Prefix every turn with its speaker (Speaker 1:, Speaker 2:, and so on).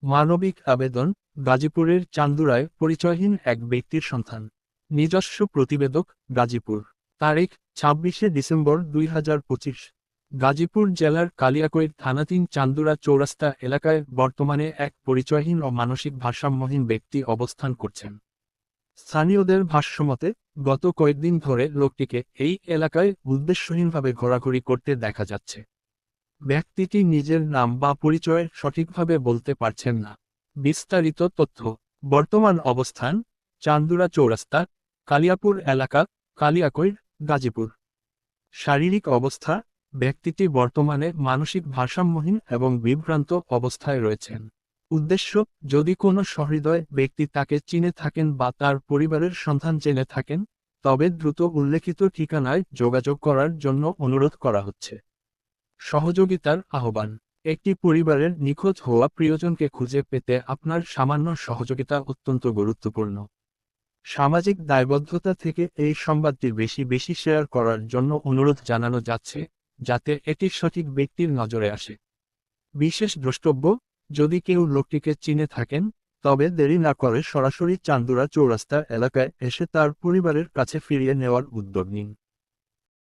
Speaker 1: মানবিক আবেদন। গাজীপুরের চান্দুরায় পরিচয়হীন এক ব্যক্তির সন্ধান। নিজস্ব প্রতিবেদক, গাজীপুর। তারিখ 26শে ডিসেম্বর 2025। গাজীপুর জেলার কালিয়াকৈর থানাধীন চান্দুরা চৌরাস্তা এলাকায় বর্তমানে এক পরিচয়হীন ও মানসিক ভারসাম্যহীন ব্যক্তি অবস্থান করছেন। স্থানীয়দের ভাষ্যমতে, গত কয়েকদিন ধরে লোকটিকে এই এলাকায় উদ্দেশ্যহীনভাবে ঘোরাঘুরি করতে দেখা যাচ্ছে। ব্যক্তিটি নিজের নাম বা পরিচয় সঠিকভাবে বলতে পারছেন না। বিস্তারিত তথ্য। বর্তমান অবস্থান: চান্দুরা চৌরাস্তা, কালিয়াপুর এলাকা, কালিয়াকৈর, গাজীপুর। শারীরিক অবস্থা: ব্যক্তিটি বর্তমানে মানসিক ভারসাম্যহীন এবং বিভ্রান্ত অবস্থায় রয়েছেন। উদ্দেশ্য: যদি কোনো সহৃদয় ব্যক্তি তাকে চিনে থাকেন বা তার পরিবারের সন্ধান জেনে থাকেন, তবে দ্রুত উল্লেখিত ঠিকানায় যোগাযোগ করার জন্য অনুরোধ করা হচ্ছে। সহযোগিতার আহ্বান: একটি পরিবারের নিখোঁজ হওয়া প্রিয়জনকে খুঁজে পেতে আপনার সামান্য সহযোগিতা অত্যন্ত গুরুত্বপূর্ণ। সামাজিক দায়বদ্ধতা থেকে এই সংবাদটি বেশি বেশি শেয়ার করার জন্য অনুরোধ জানানো যাচ্ছে, যাতে এটি সঠিক ব্যক্তির নজরে আসে। বিশেষ দ্রষ্টব্য: যদি কেউ লোকটিকে চিনে থাকেন, তবে দেরি না করে সরাসরি চান্দুরা চৌরাস্তা এলাকায় এসে তার পরিবারের কাছে ফিরিয়ে নেওয়ার উদ্যোগ নিন।